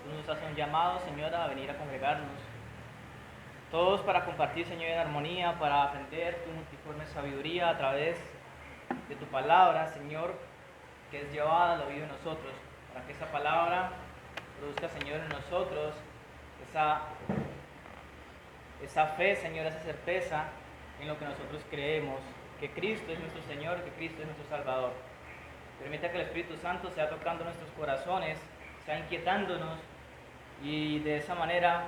Tú nos haces un llamado, Señor, a venir a congregarnos. Todos para compartir, Señor, en armonía, para aprender tu multiforme sabiduría a través de tu palabra, Señor, que es llevada al oído de nosotros, para que esa palabra produzca, Señor, en nosotros esa fe, Señor, esa certeza en lo que nosotros creemos, que Cristo es nuestro Señor, que Cristo es nuestro Salvador. Permita que el Espíritu Santo sea tocando nuestros corazones, sea inquietándonos y de esa manera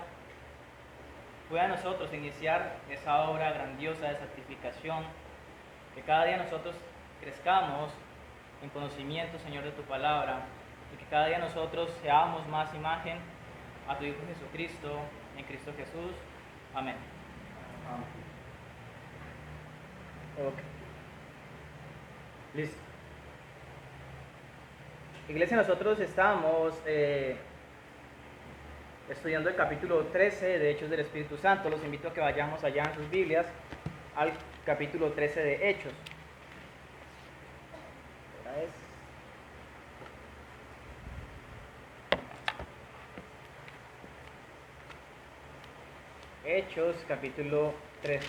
pueda nosotros iniciar esa obra grandiosa de santificación, que cada día nosotros crezcamos en conocimiento, Señor, de tu palabra, y que cada día nosotros seamos más imagen a tu Hijo Jesucristo, en Cristo Jesús. Amén. Ok. Listo. Iglesia, nosotros estamos estudiando el capítulo 13 de Hechos del Espíritu Santo. Los invito a que vayamos allá en sus Biblias al capítulo 13 de Hechos. Ahora es. Hechos, capítulo 13.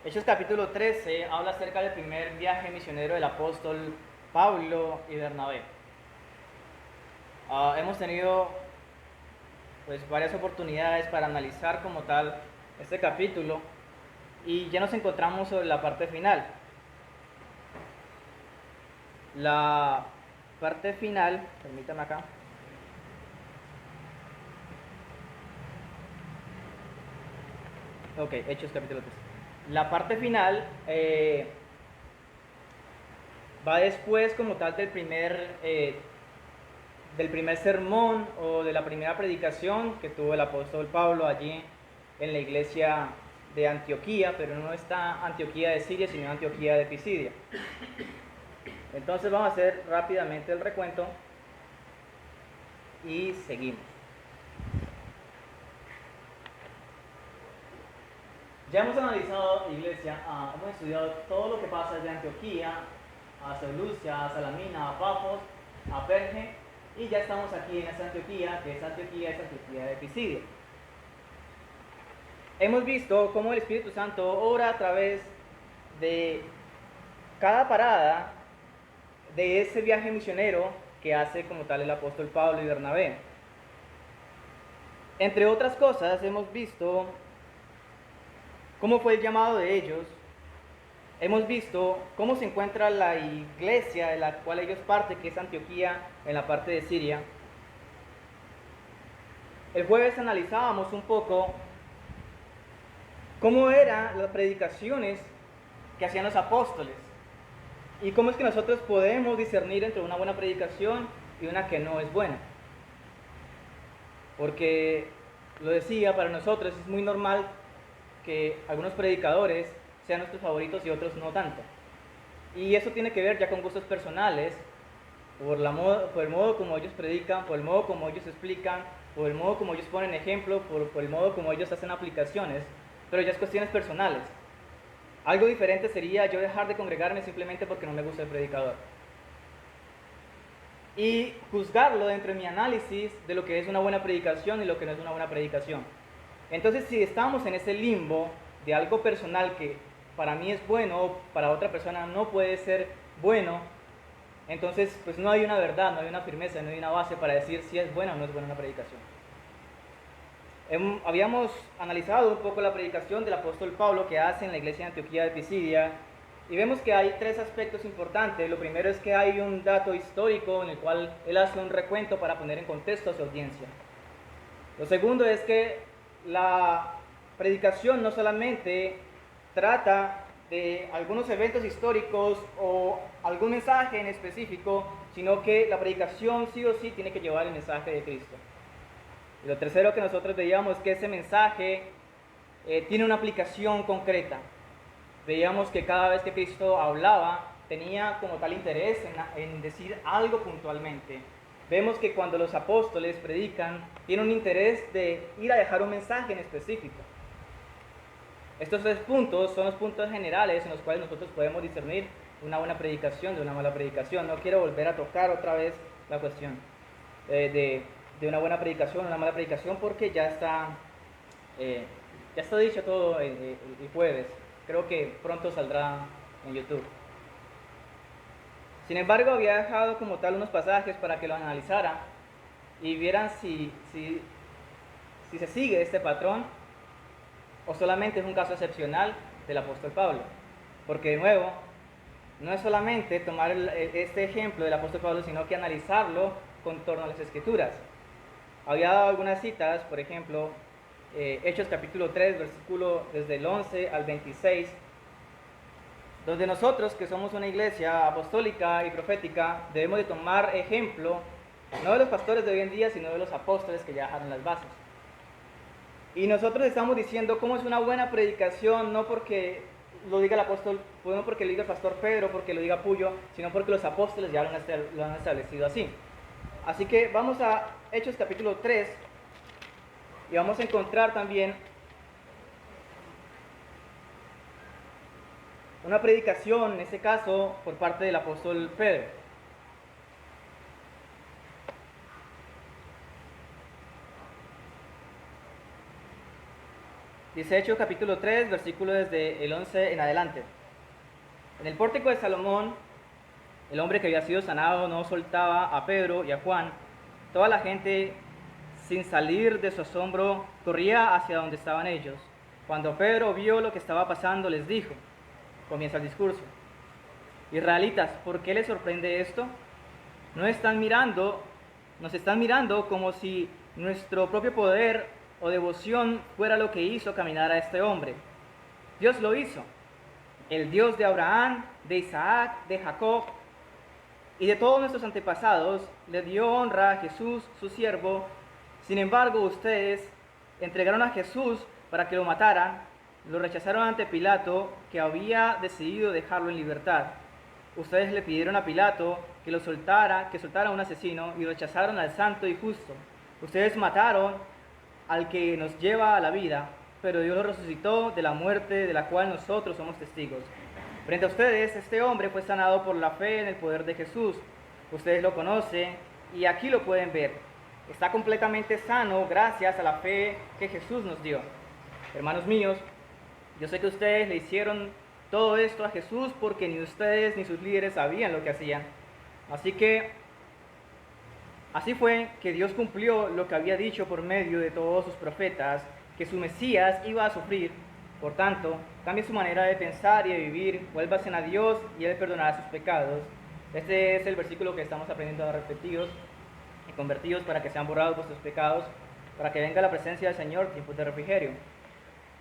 Hechos capítulo 13 habla acerca del primer viaje misionero del apóstol Pablo y Bernabé. Hemos tenido pues varias oportunidades para analizar como tal este capítulo y ya nos encontramos sobre la parte final. La parte final, permítame acá. Ok, Hechos capítulo 13. La parte final va después como tal del primer sermón o de la primera predicación que tuvo el apóstol Pablo allí en la iglesia de Antioquía, pero no está Antioquía de Siria, sino Antioquía de Pisidia. Entonces vamos a hacer rápidamente el recuento y seguimos. Ya hemos analizado, iglesia, hemos estudiado todo lo que pasa desde Antioquía a Seleucia, a Salamina, a Pafos, a Perge, y ya estamos aquí en esta Antioquía, que es Antioquía de Pisidia. Hemos visto cómo el Espíritu Santo obra a través de cada parada de ese viaje misionero que hace como tal el apóstol Pablo y Bernabé. Entre otras cosas, hemos visto cómo fue el llamado de ellos. Hemos visto cómo se encuentra la iglesia de la cual ellos parten, que es Antioquía, en la parte de Siria. El jueves analizábamos un poco cómo eran las predicaciones que hacían los apóstoles y cómo es que nosotros podemos discernir entre una buena predicación y una que no es buena. Porque, lo decía, para nosotros es muy normal que algunos predicadores sean nuestros favoritos y otros no tanto. Y eso tiene que ver ya con gustos personales, por el modo como ellos predican, por el modo como ellos explican, por el modo como ellos ponen ejemplo, por el modo como ellos hacen aplicaciones, pero ya es cuestiones personales. Algo diferente sería yo dejar de congregarme simplemente porque no me gusta el predicador. Y juzgarlo dentro de mi análisis de lo que es una buena predicación y lo que no es una buena predicación. Entonces, si estamos en ese limbo de algo personal que para mí es bueno, para otra persona no puede ser bueno, entonces pues no hay una verdad, no hay una firmeza, no hay una base para decir si es buena o no es buena una predicación. Habíamos analizado un poco la predicación del apóstol Pablo que hace en la iglesia de Antioquía de Pisidia y vemos que hay tres aspectos importantes. Lo primero es que hay un dato histórico en el cual él hace un recuento para poner en contexto a su audiencia. Lo segundo es que la predicación no solamente trata de algunos eventos históricos o algún mensaje en específico, sino que la predicación sí o sí tiene que llevar el mensaje de Cristo. Y lo tercero que nosotros veíamos es que ese mensaje tiene una aplicación concreta. Veíamos que cada vez que Cristo hablaba tenía como tal interés en decir algo puntualmente. Vemos que cuando los apóstoles predican, tienen un interés de ir a dejar un mensaje en específico. Estos 3 puntos son los puntos generales en los cuales nosotros podemos discernir una buena predicación de una mala predicación. No quiero volver a tocar otra vez la cuestión de una buena predicación, una mala predicación, porque ya está dicho todo el jueves. Creo que pronto saldrá en YouTube. Sin embargo, había dejado como tal unos pasajes para que lo analizara y vieran si se sigue este patrón o solamente es un caso excepcional del apóstol Pablo. Porque de nuevo, no es solamente tomar este ejemplo del apóstol Pablo, sino que analizarlo con torno a las Escrituras. Había dado algunas citas, por ejemplo, Hechos capítulo 3, versículo desde el 11 al 26, donde nosotros, que somos una iglesia apostólica y profética, debemos de tomar ejemplo, no de los pastores de hoy en día, sino de los apóstoles que ya dejaron las bases. Y nosotros estamos diciendo cómo es una buena predicación, no porque lo diga el apóstol, no porque lo diga el pastor Pedro, porque lo diga Puyo, sino porque los apóstoles ya lo han establecido así. Así que vamos a Hechos capítulo 3 y vamos a encontrar también una predicación, en este caso, por parte del apóstol Pedro. Dice Hechos capítulo 3, versículo desde el 11 en adelante. En el pórtico de Salomón, el hombre que había sido sanado no soltaba a Pedro y a Juan. Toda la gente, sin salir de su asombro, corría hacia donde estaban ellos. Cuando Pedro vio lo que estaba pasando, les dijo, comienza el discurso: Israelitas, ¿por qué les sorprende esto? Nos están mirando como si nuestro propio poder o devoción fuera lo que hizo caminar a este hombre. Dios lo hizo. El Dios de Abraham, de Isaac, de Jacob y de todos nuestros antepasados le dio honra a Jesús, su siervo. Sin embargo, ustedes entregaron a Jesús para que lo mataran, lo rechazaron ante Pilato, que había decidido dejarlo en libertad. Ustedes le pidieron a Pilato que soltara a un asesino y rechazaron al santo y justo. Ustedes mataron al que nos lleva a la vida, pero Dios lo resucitó de la muerte de la cual nosotros somos testigos. Frente a ustedes, este hombre fue sanado por la fe en el poder de Jesús. Ustedes lo conocen y aquí lo pueden ver. Está completamente sano gracias a la fe que Jesús nos dio. Hermanos míos, yo sé que ustedes le hicieron todo esto a Jesús porque ni ustedes ni sus líderes sabían lo que hacían. Así fue que Dios cumplió lo que había dicho por medio de todos sus profetas, que su Mesías iba a sufrir. Por tanto, cambie su manera de pensar y de vivir, vuélvanse a Dios y Él perdonará sus pecados. Este es el versículo que estamos aprendiendo a repetidos y convertidos para que sean borrados vuestros pecados, para que venga la presencia del Señor, tiempos de refrigerio.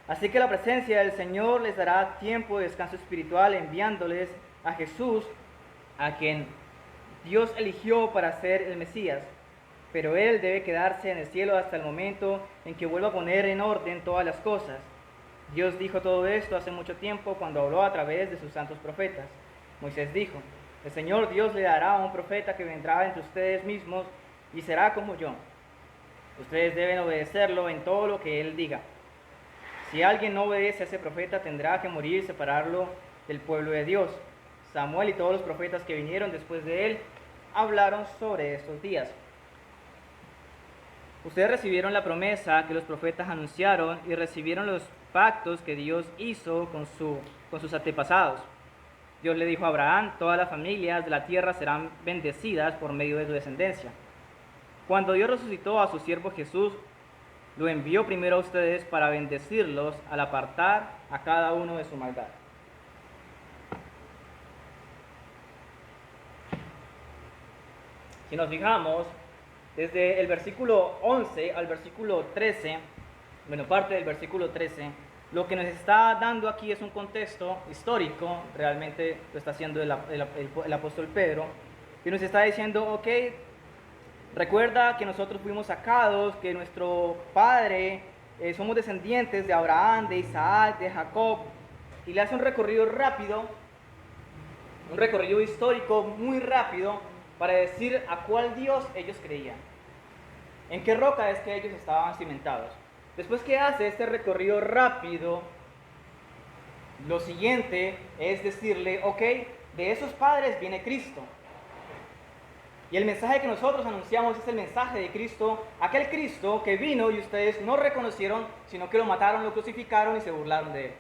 Así que la presencia del Señor les dará tiempo de descanso espiritual, enviándoles a Jesús, a quien Dios eligió para ser el Mesías. Pero Él debe quedarse en el cielo hasta el momento en que vuelva a poner en orden todas las cosas. Dios dijo todo esto hace mucho tiempo cuando habló a través de sus santos profetas. Moisés dijo: el Señor Dios le dará a un profeta que vendrá entre ustedes mismos y será como yo. Ustedes deben obedecerlo en todo lo que Él diga. Si alguien no obedece a ese profeta, tendrá que morir y separarlo del pueblo de Dios. Samuel y todos los profetas que vinieron después de él hablaron sobre estos días. Ustedes recibieron la promesa que los profetas anunciaron y recibieron los pactos que Dios hizo con sus antepasados. Dios le dijo a Abraham: todas las familias de la tierra serán bendecidas por medio de tu descendencia. Cuando Dios resucitó a su siervo Jesús, lo envió primero a ustedes para bendecirlos al apartar a cada uno de su maldad. Si nos fijamos, desde el versículo 11 al versículo 13, parte del versículo 13, lo que nos está dando aquí es un contexto histórico, realmente lo está haciendo el apóstol Pedro, y nos está diciendo: ok, recuerda que nosotros fuimos sacados, que nuestro padre, somos descendientes de Abraham, de Isaac, de Jacob, y le hace un recorrido rápido, un recorrido histórico muy rápido, para decir a cuál Dios ellos creían, en qué roca es que ellos estaban cimentados. Después que hace este recorrido rápido, Lo siguiente es decirle, ok, de esos padres viene Cristo. Y el mensaje que nosotros anunciamos es el mensaje de Cristo, aquel Cristo que vino y ustedes no reconocieron, sino que lo mataron, lo crucificaron y se burlaron de él.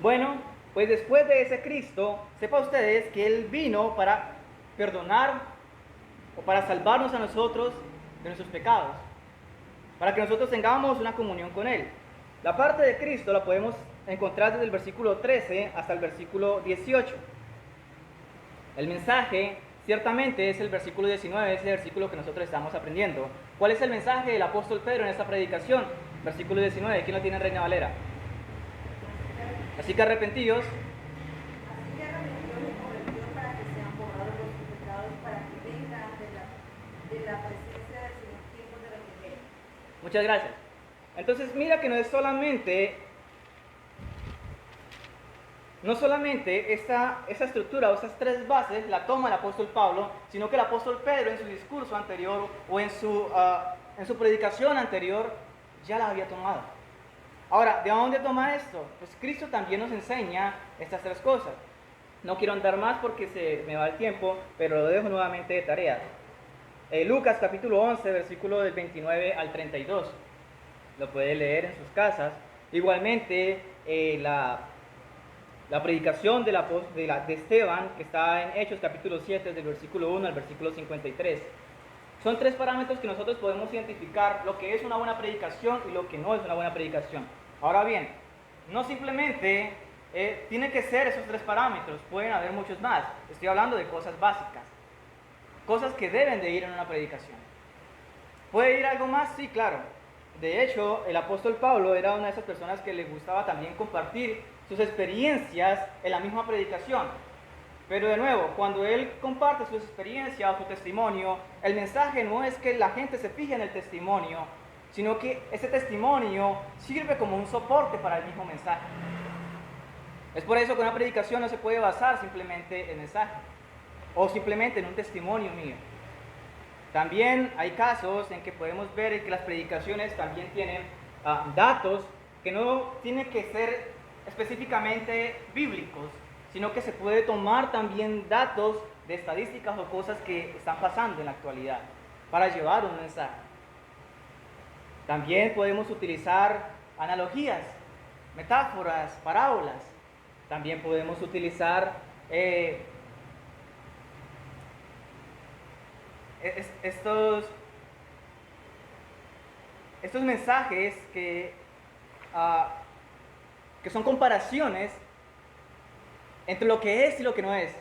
Bueno, pues después de ese Cristo, sepa ustedes que Él vino para perdonar o para salvarnos a nosotros de nuestros pecados, para que nosotros tengamos una comunión con Él. La parte de Cristo la podemos encontrar desde el versículo 13 hasta el versículo 18. El mensaje ciertamente es el versículo 19, es el versículo que nosotros estamos aprendiendo. ¿Cuál es el mensaje del apóstol Pedro en esta predicación? Versículo 19, ¿quién lo tiene en Reina Valera? Así que arrepentidos. Así que arrepentidos y convertidos para que sean borrados los pecados, para que vengan de la presencia del Señor tiempos de refrigerio. Muchas gracias. Entonces mira que no solamente esta estructura o esas tres bases la toma el apóstol Pablo, sino que el apóstol Pedro en su discurso anterior o en su predicación anterior ya la había tomado. Ahora, ¿de dónde toma esto? Pues Cristo también nos enseña estas tres cosas. No quiero andar más porque se me va el tiempo, pero lo dejo nuevamente de tarea. Lucas capítulo 11, versículo del 29 al 32. Lo puede leer en sus casas. Igualmente, la predicación de Esteban, que está en Hechos capítulo 7, del versículo 1 al versículo 53. Son tres parámetros que nosotros podemos identificar lo que es una buena predicación y lo que no es una buena predicación. Ahora bien, no simplemente tienen que ser esos tres parámetros, pueden haber muchos más. Estoy hablando de cosas básicas, cosas que deben de ir en una predicación. ¿Puede ir algo más? Sí, claro. De hecho, el apóstol Pablo era una de esas personas que le gustaba también compartir sus experiencias en la misma predicación. Pero de nuevo, cuando él comparte su experiencia o su testimonio, el mensaje no es que la gente se fije en el testimonio, sino que ese testimonio sirve como un soporte para el mismo mensaje. Es por eso que una predicación no se puede basar simplemente en el mensaje o simplemente en un testimonio mío. También hay casos en que podemos ver que las predicaciones también tienen datos que no tienen que ser específicamente bíblicos, sino que se puede tomar también datos de estadísticas o cosas que están pasando en la actualidad para llevar un mensaje. También podemos utilizar analogías, metáforas, parábolas. También podemos utilizar estos mensajes que son comparaciones entre lo que es y lo que no es.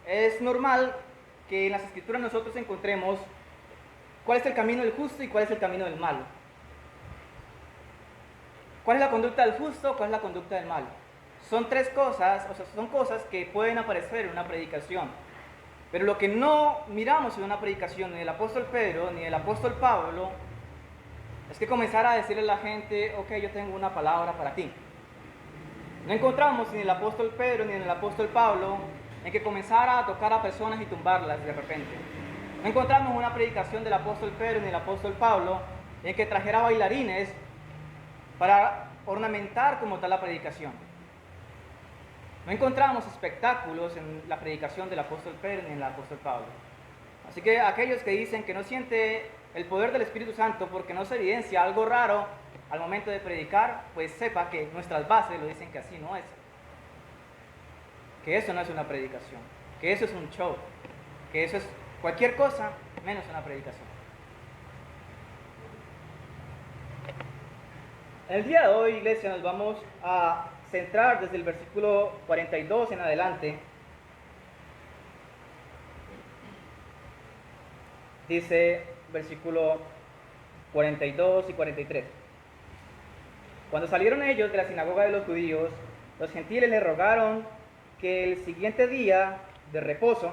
Es normal que en las escrituras nosotros encontremos cuál es el camino del justo y cuál es el camino del malo. ¿Cuál es la conducta del justo? ¿Cuál es la conducta del malo? Son tres cosas, o sea, son cosas que pueden aparecer en una predicación. Pero lo que no miramos en una predicación ni del apóstol Pedro ni del apóstol Pablo es que comenzar a decirle a la gente, ok, yo tengo una palabra para ti. No encontramos ni en el apóstol Pedro ni en el apóstol Pablo en que comenzara a tocar a personas y tumbarlas de repente. No encontramos una predicación del apóstol Pedro ni del apóstol Pablo en que trajera bailarines para ornamentar como tal la predicación. No encontramos espectáculos en la predicación del apóstol Pedro ni en el apóstol Pablo. Así que aquellos que dicen que no siente el poder del Espíritu Santo porque no se evidencia algo raro al momento de predicar, pues sepa que nuestras bases lo dicen que así no es. Que eso no es una predicación, que eso es un show, que eso es cualquier cosa menos una predicación. En el día de hoy, iglesia, nos vamos a centrar desde el versículo 42 en adelante. Dice versículo 42 y 43. Cuando salieron ellos de la sinagoga de los judíos, los gentiles les rogaron que el siguiente día de reposo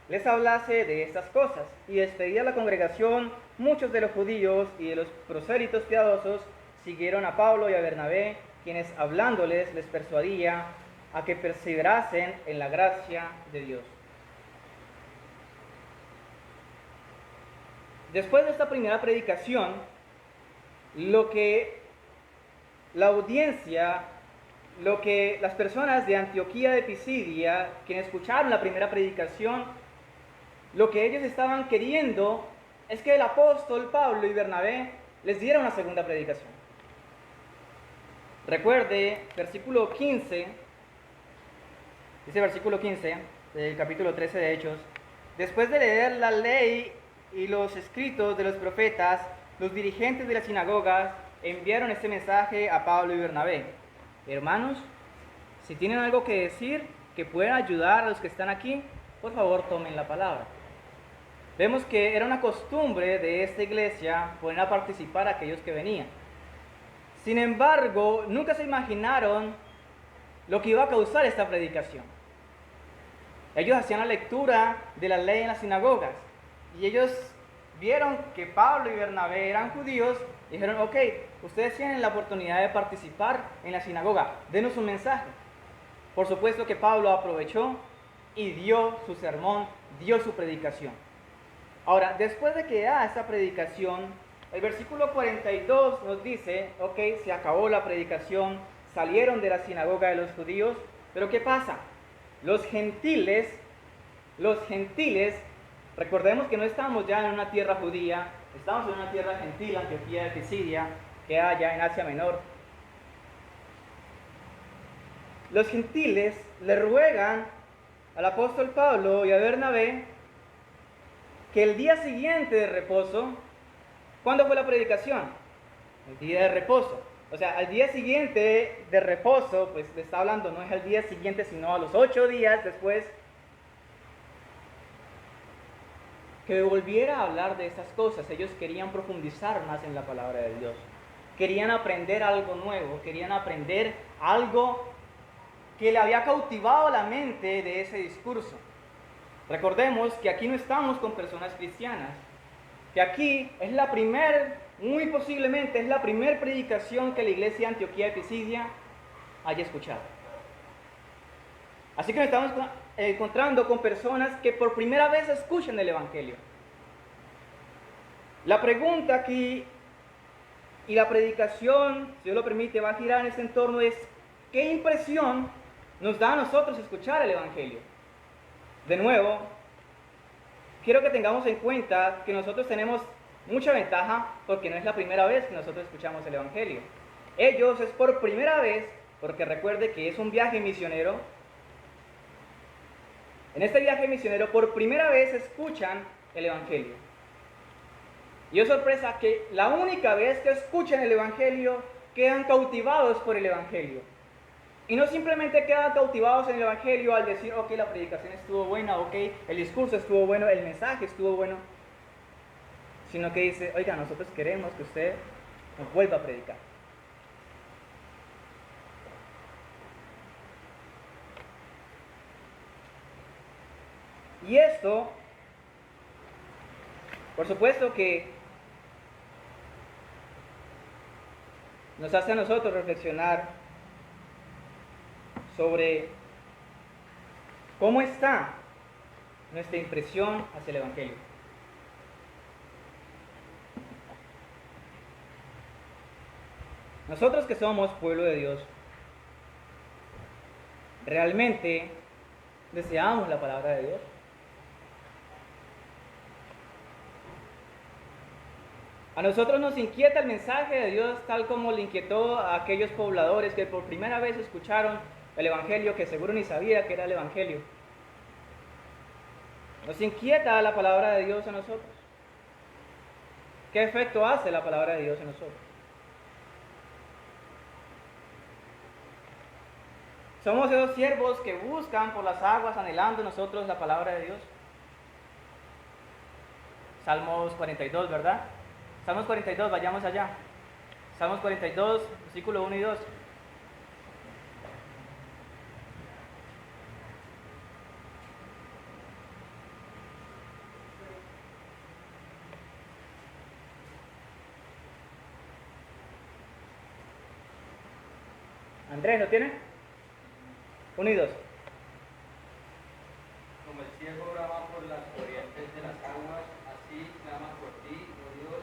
les hablase de estas cosas. Y despedida la congregación, muchos de los judíos y de los prosélitos piadosos siguieron a Pablo y a Bernabé, quienes hablándoles les persuadía a que perseverasen en la gracia de Dios. Después de esta primera predicación, lo que la audiencia lo que las personas de Antioquía de Pisidia, quienes escucharon la primera predicación, lo que ellos estaban queriendo es que el apóstol Pablo y Bernabé les diera una segunda predicación. Recuerde, versículo 15, dice versículo 15 del capítulo 13 de Hechos: después de leer la ley y los escritos de los profetas, los dirigentes de las sinagogas enviaron este mensaje a Pablo y Bernabé: hermanos, si tienen algo que decir que pueda ayudar a los que están aquí, por favor tomen la palabra. Vemos que era una costumbre de esta iglesia poner a participar a aquellos que venían. Sin embargo, nunca se imaginaron lo que iba a causar esta predicación. Ellos hacían la lectura de la ley en las sinagogas y ellos vieron que Pablo y Bernabé eran judíos y dijeron: ok, ustedes tienen la oportunidad de participar en la sinagoga, denos un mensaje. Por supuesto que Pablo aprovechó y dio su sermón, dio su predicación. Ahora, después de que da esta predicación, el versículo 42 nos dice: ok, se acabó la predicación, salieron de la sinagoga de los judíos, pero ¿qué pasa? Los gentiles, recordemos que no estamos ya en una tierra judía, estamos en una tierra gentil, Antioquía de Pisidia, que hay allá en Asia Menor. Los gentiles le ruegan al apóstol Pablo y a Bernabé que el día siguiente de reposo, ¿cuándo fue la predicación? El día de reposo. O sea, al día siguiente de reposo, pues le está hablando, no es al día siguiente, sino a los 8 días después, que volviera a hablar de estas cosas. Ellos querían profundizar más en la palabra de Dios. Querían aprender algo nuevo, querían aprender algo que le había cautivado la mente de ese discurso. Recordemos que aquí no estamos con personas cristianas, que aquí es muy posiblemente es la primera predicación que la iglesia de Antioquía de Pisidia haya escuchado. Así que nos estamos encontrando con personas que por primera vez escuchan el Evangelio. La pregunta aquí y la predicación, si Dios lo permite, va a girar en este entorno es: ¿qué impresión nos da a nosotros escuchar el Evangelio? De nuevo, quiero que tengamos en cuenta que nosotros tenemos mucha ventaja porque no es la primera vez que nosotros escuchamos el Evangelio. Ellos es por primera vez, porque recuerde que es un viaje misionero. En este viaje misionero por primera vez escuchan el Evangelio. Y es sorpresa que la única vez que escuchan el Evangelio quedan cautivados por el Evangelio. Y no simplemente quedan cautivados en el Evangelio al decir: ok, la predicación estuvo buena, ok, el discurso estuvo bueno, el mensaje estuvo bueno, sino que dice: oiga, nosotros queremos que usted nos vuelva a predicar. Y esto, por supuesto que nos hace a nosotros reflexionar sobre cómo está nuestra impresión hacia el Evangelio. Nosotros que somos pueblo de Dios, ¿realmente deseamos la palabra de Dios? A nosotros nos inquieta el mensaje de Dios tal como le inquietó a aquellos pobladores que por primera vez escucharon el Evangelio, que seguro ni sabía que era el Evangelio. Nos inquieta la palabra de Dios en nosotros. ¿Qué efecto hace la palabra de Dios en nosotros? Somos esos siervos que buscan por las aguas anhelando nosotros la palabra de Dios. Salmos 42, ¿verdad? Salmos 42, vayamos allá. Salmos 42, versículo 1 y 2. Andrés, ¿lo tiene? 1 y 2. Como el cielo brama por las corrientes de las aguas, así clama por ti, oh Dios,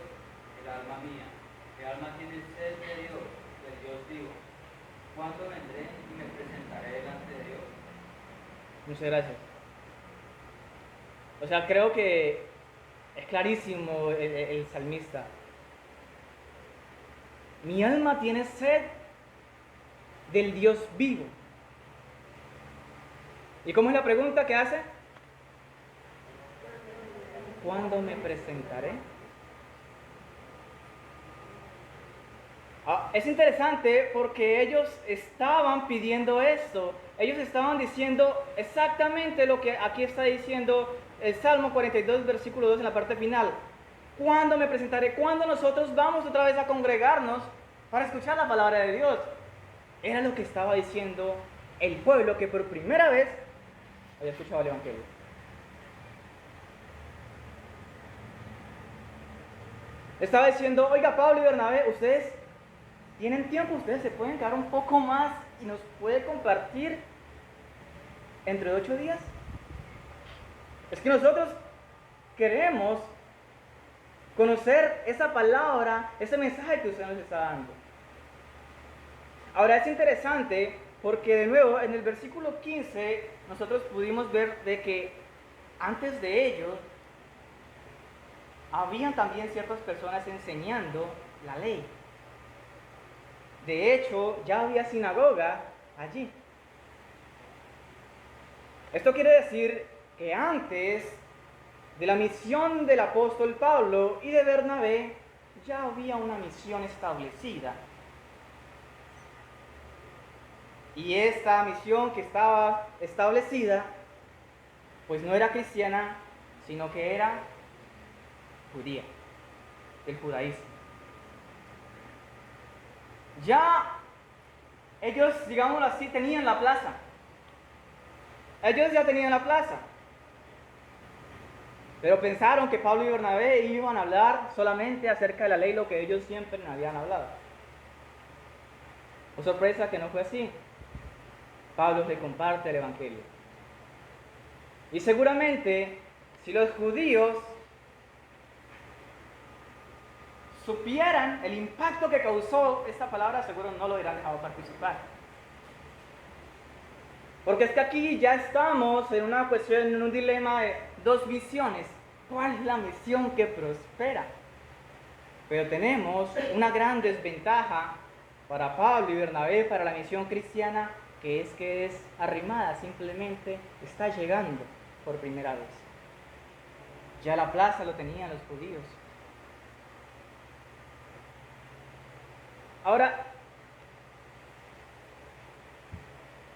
el alma mía. Mi alma tiene sed de Dios, del Dios vivo. ¿cuándo vendré y me presentaré delante de Dios? Muchas gracias. O sea, creo que es clarísimo el salmista. Mi alma tiene sed del Dios vivo. ¿Y cómo es la pregunta que hace? ¿Cuándo me presentaré? Es interesante porque ellos estaban pidiendo esto. Ellos estaban diciendo exactamente lo que aquí está diciendo el Salmo 42, versículo 2 en la parte final. ¿Cuándo me presentaré? ¿Cuándo nosotros vamos otra vez a congregarnos para escuchar la palabra de Dios? Era lo que estaba diciendo el pueblo que por primera vez había escuchado el Evangelio. Estaba diciendo, oiga Pablo y Bernabé, ustedes tienen tiempo, ustedes se pueden quedar un poco más y nos puede compartir entre 8 días. Es que nosotros queremos conocer esa palabra, ese mensaje que usted nos está dando. Ahora es interesante porque de nuevo en el versículo 15 nosotros pudimos ver de que antes de ellos habían también ciertas personas enseñando la ley. De hecho, ya había sinagoga allí. Esto quiere decir que antes de la misión del apóstol Pablo y de Bernabé, ya había una misión establecida. Y esta misión que estaba establecida, pues no era cristiana, sino que era judía, el judaísmo. Ya ellos, digámoslo así, tenían la plaza. Ellos ya tenían la plaza. Pero pensaron que Pablo y Bernabé iban a hablar solamente acerca de la ley, lo que ellos siempre habían hablado. Oh, sorpresa que no fue así. Pablo le comparte el Evangelio. Y seguramente, si los judíos supieran el impacto que causó esta palabra, seguro no lo hubieran dejado participar. Porque es que aquí ya estamos en una cuestión, en un dilema de dos visiones. ¿Cuál es la misión que prospera? Pero tenemos una gran desventaja para Pablo y Bernabé, para la misión cristiana, que es arrimada, simplemente está llegando por primera vez. Ya la plaza lo tenían los judíos. Ahora,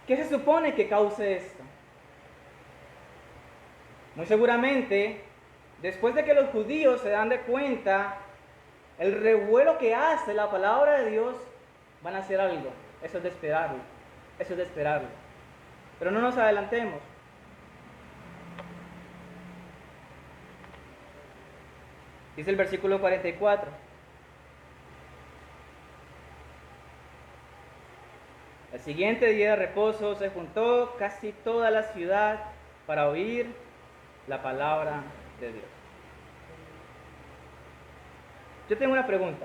¿qué se supone que cause esto? Muy seguramente, después de que los judíos se dan de cuenta el revuelo que hace la palabra de Dios, van a hacer algo. Eso es de esperarlo. Eso es de esperarlo. Pero no nos adelantemos. Dice el versículo 44. El siguiente día de reposo se juntó casi toda la ciudad para oír la palabra de Dios. Yo tengo una pregunta.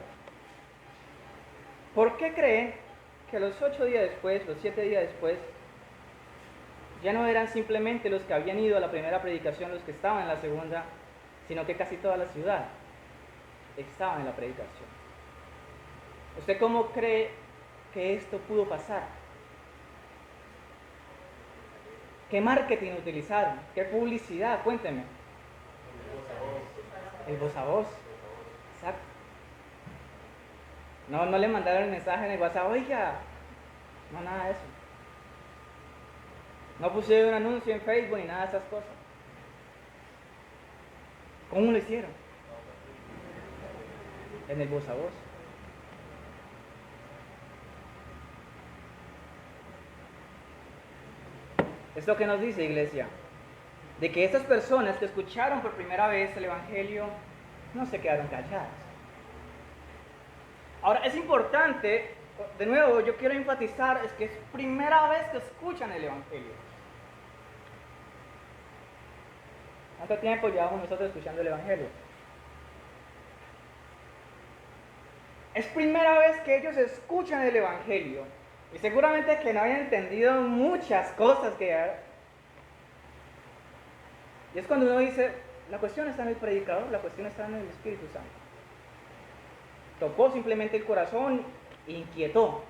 ¿Por qué creen que los 8 días después, los 7 días después, ya no eran simplemente los que habían ido a la primera predicación los que estaban en la segunda, sino que casi toda la ciudad estaba en la predicación? ¿Usted cómo cree que esto pudo pasar? ¿Qué marketing utilizaron? ¿Qué publicidad? Cuénteme. El voz a voz. Exacto. No le mandaron el mensaje en el WhatsApp, oiga, no, nada de eso. No pusieron un anuncio en Facebook ni nada de esas cosas. ¿Cómo lo hicieron? En el voz a voz. Es lo que nos dice, iglesia, de que estas personas que escucharon por primera vez el Evangelio no se quedaron calladas. Ahora, es importante, de nuevo, yo quiero enfatizar, es que es primera vez que escuchan el Evangelio. ¿Cuánto tiempo llevamos nosotros escuchando el Evangelio? Es primera vez que ellos escuchan el Evangelio. Y seguramente que no habían entendido muchas cosas y es cuando uno dice, la cuestión está en el predicador, la cuestión está en el Espíritu Santo. Tocó simplemente el corazón, inquietó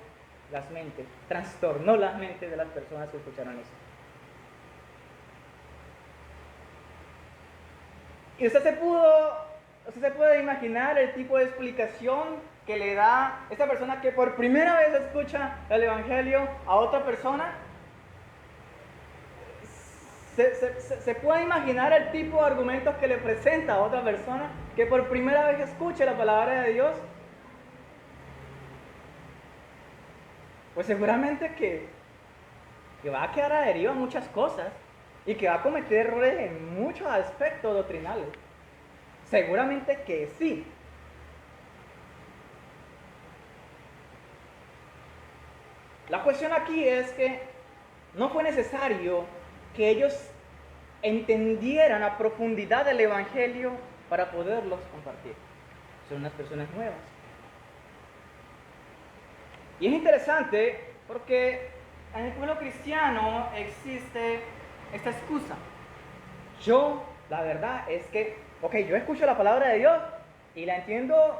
las mentes, trastornó las mentes de las personas que escucharon eso. Y usted se puede imaginar el tipo de explicación que le da esta persona que por primera vez escucha el Evangelio a otra persona. Se puede imaginar el tipo de argumentos que le presenta a otra persona que por primera vez escucha la palabra de Dios. Pues seguramente que va a quedar a deriva muchas cosas y que va a cometer errores en muchos aspectos doctrinales. Seguramente que sí. La cuestión aquí es que no fue necesario que ellos entendieran a profundidad el Evangelio para poderlos compartir. Son unas personas nuevas. Y es interesante porque en el pueblo cristiano existe esta excusa. La verdad es que, yo escucho la palabra de Dios y la entiendo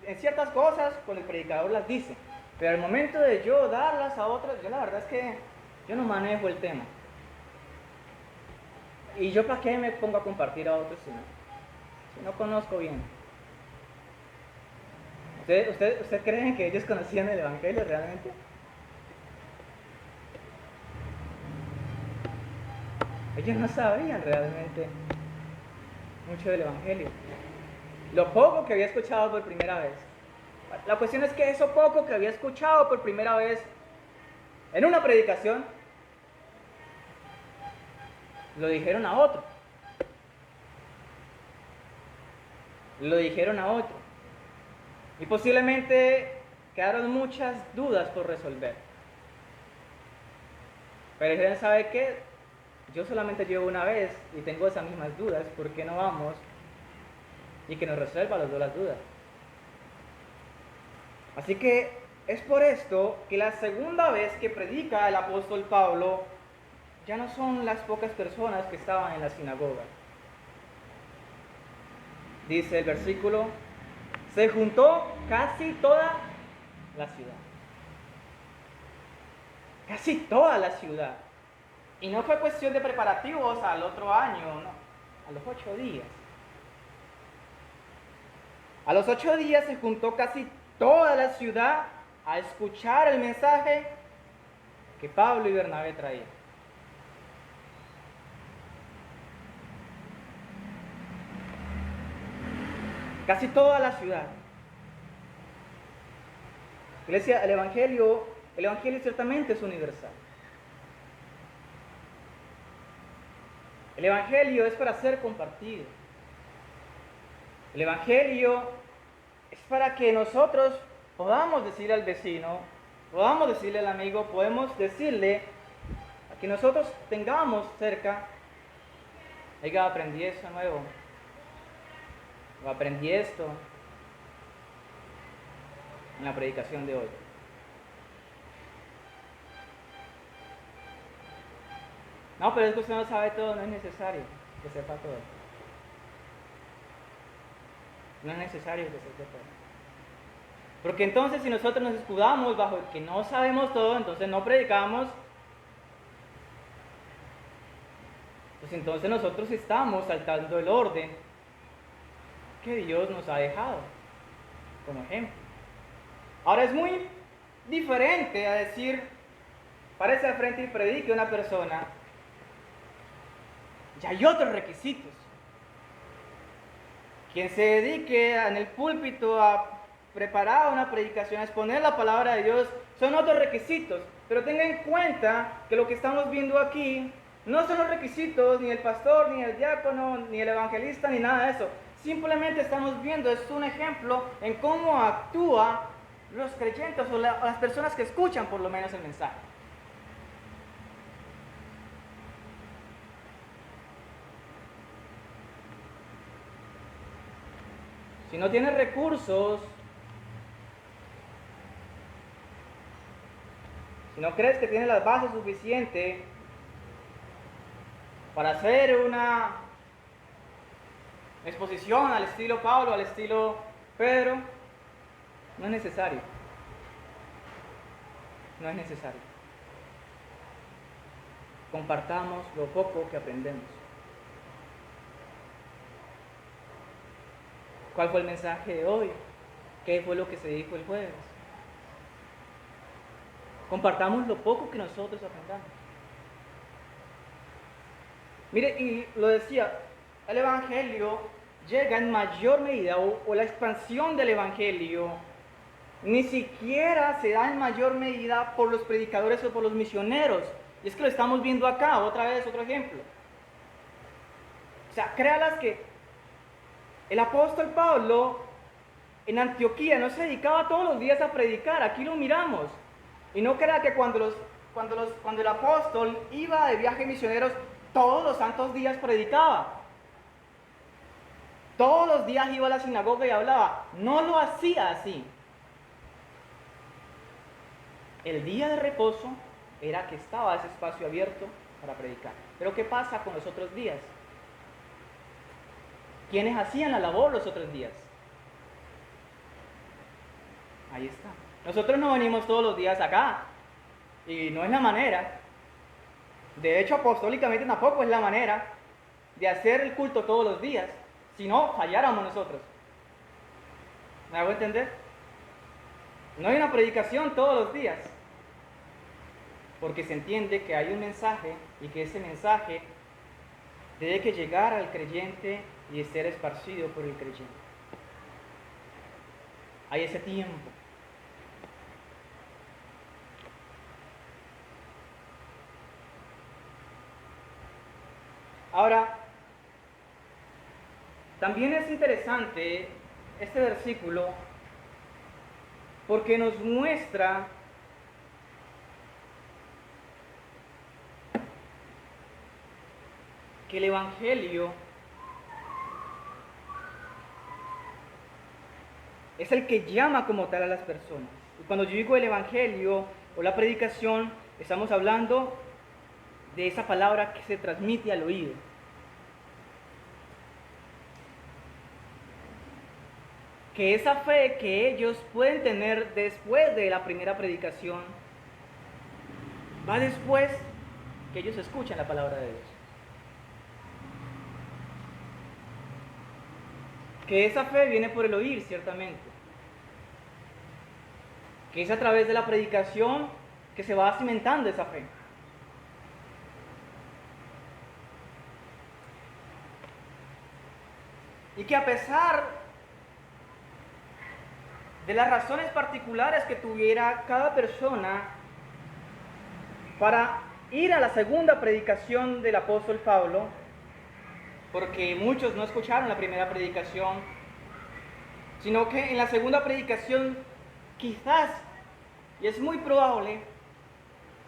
en ciertas cosas cuando el predicador las dice. Pero al momento de yo darlas a otros, yo la verdad es que yo no manejo el tema. ¿Y yo para qué me pongo a compartir a otros si no conozco bien? ¿Usted creen que ellos conocían el Evangelio realmente? Ellos no sabían realmente mucho del Evangelio. Lo poco que había escuchado por primera vez. La cuestión es que eso poco que había escuchado por primera vez en una predicación, lo dijeron a otro. Lo dijeron a otro. Y posiblemente quedaron muchas dudas por resolver. Pero dijeron, ¿sabe qué? Yo solamente llevo una vez y tengo esas mismas dudas, ¿por qué no vamos y que nos resuelva los dos las dudas? Así que es por esto que la segunda vez que predica el apóstol Pablo ya no son las pocas personas que estaban en la sinagoga. Dice el versículo, se juntó casi toda la ciudad. Casi toda la ciudad. Y no fue cuestión de preparativos al otro año, no, a los 8 días. A los 8 días se juntó casi toda la ciudad a escuchar el mensaje que Pablo y Bernabé traían. Casi toda la ciudad. Iglesia, el Evangelio ciertamente es universal. El Evangelio es para ser compartido. El Evangelio es para que nosotros podamos decirle al vecino, podamos decirle al amigo, podemos decirle a que nosotros tengamos cerca, oiga, aprendí eso nuevo, o aprendí esto en la predicación de hoy. No, pero es que usted no sabe todo, no es necesario que sepa todo. No es necesario que sepa todo. Porque entonces si nosotros nos escudamos bajo el que no sabemos todo, entonces no predicamos, pues entonces nosotros estamos saltando el orden que Dios nos ha dejado como ejemplo. Ahora es muy diferente a decir, párese al frente y predique una persona. Ya hay otros requisitos. Quien se dedique en el púlpito a preparar una predicación, a exponer la palabra de Dios, son otros requisitos. Pero tenga en cuenta que lo que estamos viendo aquí no son los requisitos ni el pastor, ni el diácono, ni el evangelista, ni nada de eso. Simplemente estamos viendo, es un ejemplo en cómo actúan los creyentes o las personas que escuchan por lo menos el mensaje. Si no tienes recursos, si no crees que tienes las bases suficientes para hacer una exposición al estilo Pablo, al estilo Pedro, no es necesario. No es necesario. Compartamos lo poco que aprendemos. ¿Cuál fue el mensaje de hoy? ¿Qué fue lo que se dijo el jueves? Compartamos lo poco que nosotros aprendamos. Mire, y lo decía, el Evangelio llega en mayor medida, o la expansión del Evangelio, ni siquiera se da en mayor medida por los predicadores o por los misioneros. Y es que lo estamos viendo acá, otra vez, otro ejemplo. O sea, créalas que el apóstol Pablo en Antioquía no se dedicaba todos los días a predicar, aquí lo miramos. Y no crea que cuando el apóstol iba de viaje misioneros, todos los santos días predicaba. Todos los días iba a la sinagoga y hablaba. No lo hacía así. El día de reposo era que estaba ese espacio abierto para predicar. Pero ¿qué pasa con los otros días? ¿Quiénes hacían la labor los otros días? Ahí está. Nosotros no venimos todos los días acá. Y no es la manera. De hecho, apostólicamente tampoco es la manera de hacer el culto todos los días. Si no, falláramos nosotros. ¿Me hago entender? No hay una predicación todos los días. Porque se entiende que hay un mensaje y que ese mensaje debe que llegar al creyente y ser esparcido por el creyente. Hay ese tiempo. Ahora, también es interesante este versículo porque nos muestra que el Evangelio es el que llama como tal a las personas. Y cuando yo digo el Evangelio o la predicación, estamos hablando de esa palabra que se transmite al oído. Que esa fe que ellos pueden tener después de la primera predicación, va después que ellos escuchan la palabra de Dios. Que esa fe viene por el oír, ciertamente. Que es a través de la predicación que se va cimentando esa fe. Y que a pesar de las razones particulares que tuviera cada persona para ir a la segunda predicación del apóstol Pablo, porque muchos no escucharon la primera predicación, sino que en la segunda predicación quizás, y es muy probable,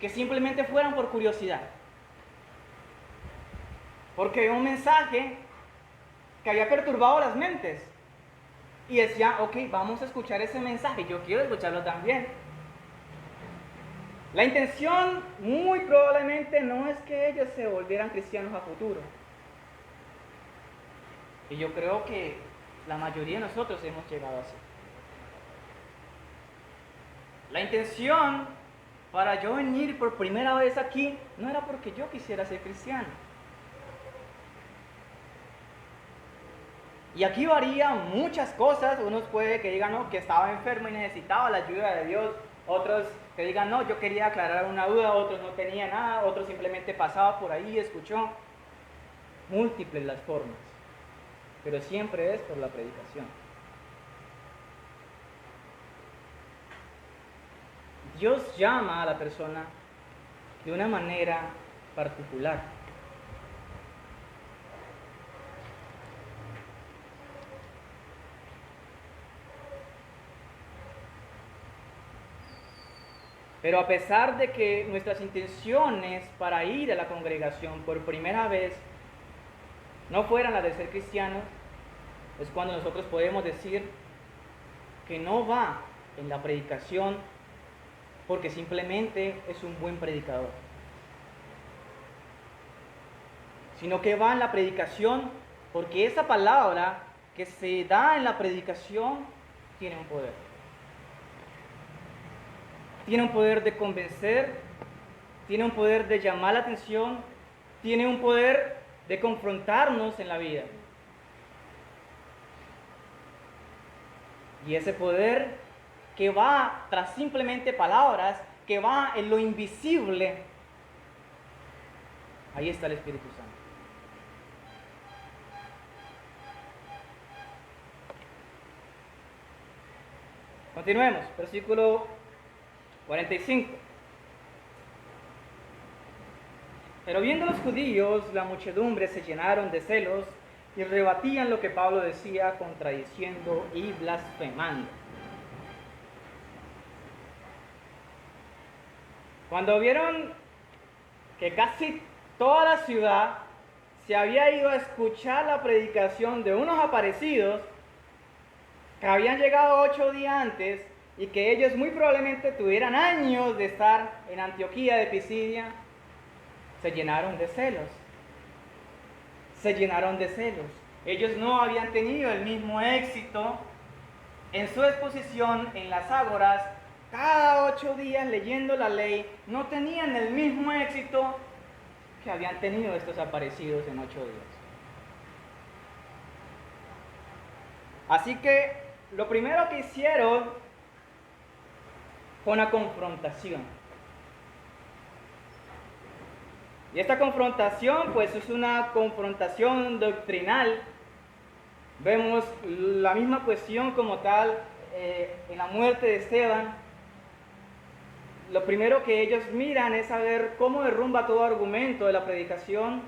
que simplemente fueran por curiosidad, porque era un mensaje que había perturbado las mentes, y decían, ok, vamos a escuchar ese mensaje, yo quiero escucharlo también. La intención muy probablemente no es que ellos se volvieran cristianos a futuro. Y yo creo que la mayoría de nosotros hemos llegado así. La intención para yo venir por primera vez aquí no era porque yo quisiera ser cristiano. Y aquí varía muchas cosas. Unos puede que digan no, que estaba enfermo y necesitaba la ayuda de Dios. Otros que digan no, yo quería aclarar una duda. Otros no tenía nada. Otros simplemente pasaba por ahí y escuchó. Múltiples las formas. Pero siempre es por la predicación. Dios llama a la persona de una manera particular. Pero a pesar de que nuestras intenciones para ir a la congregación por primera vez no fueran las de ser cristianos, es cuando nosotros podemos decir que no va en la predicación porque simplemente es un buen predicador, sino que va en la predicación porque esa palabra que se da en la predicación tiene un poder. Tiene un poder de convencer, tiene un poder de llamar la atención, tiene un poder de confrontarnos en la vida. Y ese poder que va tras simplemente palabras, que va en lo invisible, ahí está el Espíritu Santo. Continuemos, versículo 45. Pero viendo los judíos, la muchedumbre se llenaron de celos y rebatían lo que Pablo decía, contradiciendo y blasfemando. Cuando vieron que casi toda la ciudad se había ido a escuchar la predicación de unos aparecidos que habían llegado 8 días antes y que ellos muy probablemente tuvieran años de estar en Antioquía de Pisidia, se llenaron de celos. Se llenaron de celos. Ellos no habían tenido el mismo éxito en su exposición en las ágoras. Cada 8 días leyendo la ley, no tenían el mismo éxito que habían tenido estos aparecidos en 8 días. Así que lo primero que hicieron fue una confrontación. Y esta confrontación pues es una confrontación doctrinal. Vemos la misma cuestión como tal en la muerte de Esteban. Lo primero que ellos miran es saber cómo derrumba todo argumento de la predicación,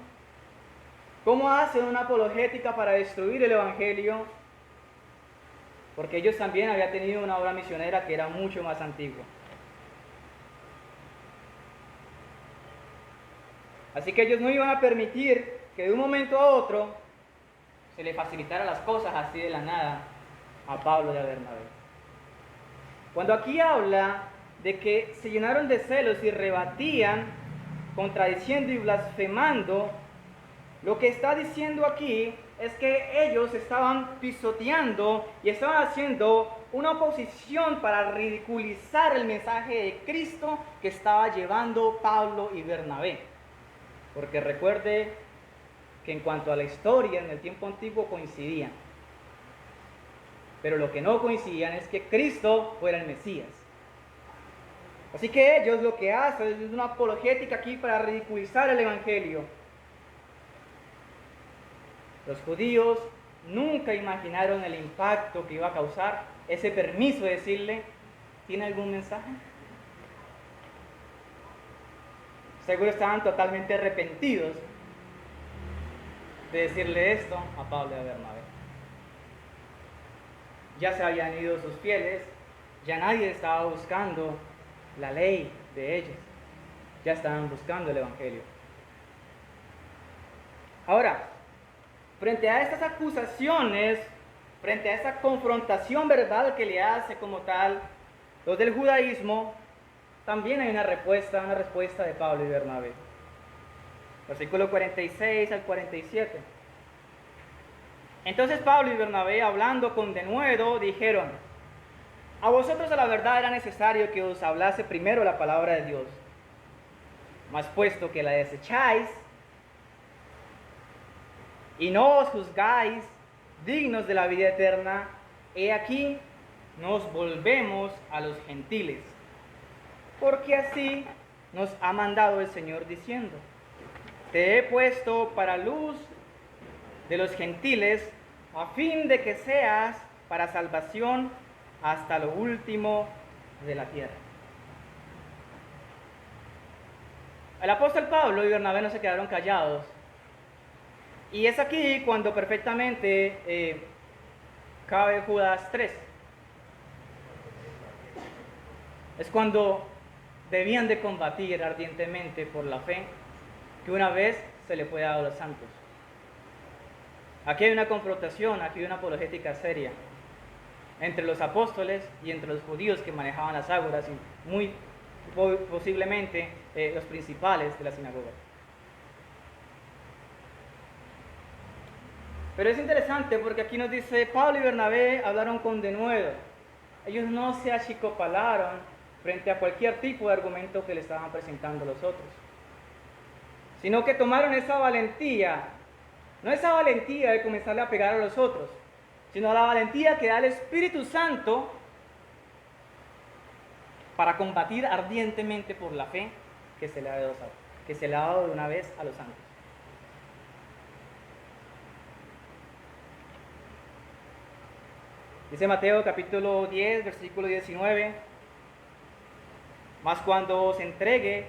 cómo hacen una apologética para destruir el evangelio, porque ellos también habían tenido una obra misionera que era mucho más antigua. Así que ellos no iban a permitir que de un momento a otro se le facilitaran las cosas así de la nada a Pablo y a Bernabé. Cuando aquí habla de que se llenaron de celos y rebatían, contradiciendo y blasfemando, lo que está diciendo aquí es que ellos estaban pisoteando y estaban haciendo una oposición para ridiculizar el mensaje de Cristo que estaba llevando Pablo y Bernabé. Porque recuerde que en cuanto a la historia, en el tiempo antiguo coincidían. Pero lo que no coincidían es que Cristo fuera el Mesías. Así que ellos lo que hacen es una apologética aquí para ridiculizar el Evangelio. Los judíos nunca imaginaron el impacto que iba a causar ese permiso de decirle, ¿tiene algún mensaje? Seguro estaban totalmente arrepentidos de decirle esto a Pablo y a Bernabé. Ya se habían ido sus fieles, ya nadie estaba buscando la ley de ellos, ya estaban buscando el Evangelio. Ahora, frente a estas acusaciones, frente a esta confrontación verbal que le hace como tal los del judaísmo, también hay una respuesta de Pablo y Bernabé. Versículo 46 al 47. Entonces Pablo y Bernabé, hablando con denuedo, dijeron: a vosotros a la verdad era necesario que os hablase primero la palabra de Dios. Mas puesto que la desecháis y no os juzgáis dignos de la vida eterna, he aquí nos volvemos a los gentiles. Porque así nos ha mandado el Señor diciendo: te he puesto para luz de los gentiles, a fin de que seas para salvación hasta lo último de la tierra. El apóstol Pablo y Bernabé no se quedaron callados. Y es aquí cuando perfectamente cabe Judas 3. Es cuando debían de combatir ardientemente por la fe que una vez se le fue dado a los santos. Aquí hay una confrontación, aquí hay una apologética seria entre los apóstoles y entre los judíos que manejaban las ágoras y muy posiblemente los principales de la sinagoga. Pero es interesante porque aquí nos dice, Pablo y Bernabé hablaron con denuedo. Ellos no se achicopalaron frente a cualquier tipo de argumento que le estaban presentando los otros, sino que tomaron esa valentía, no esa valentía de comenzarle a pegar a los otros, sino la valentía que da el Espíritu Santo para combatir ardientemente por la fe que se le ha dado de una vez a los santos. Dice Mateo capítulo 10, versículo 19, mas cuando os entregue,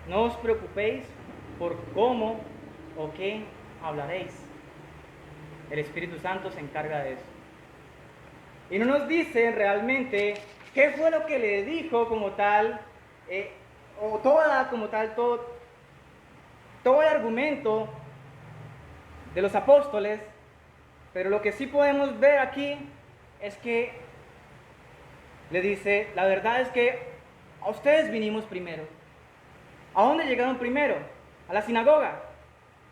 no os preocupéis por cómo o qué hablaréis. El Espíritu Santo se encarga de eso. Y no nos dice realmente qué fue lo que le dijo como tal, todo el argumento de los apóstoles. Pero lo que sí podemos ver aquí es que le dice, la verdad es que a ustedes vinimos primero. ¿A dónde llegaron primero? A la sinagoga.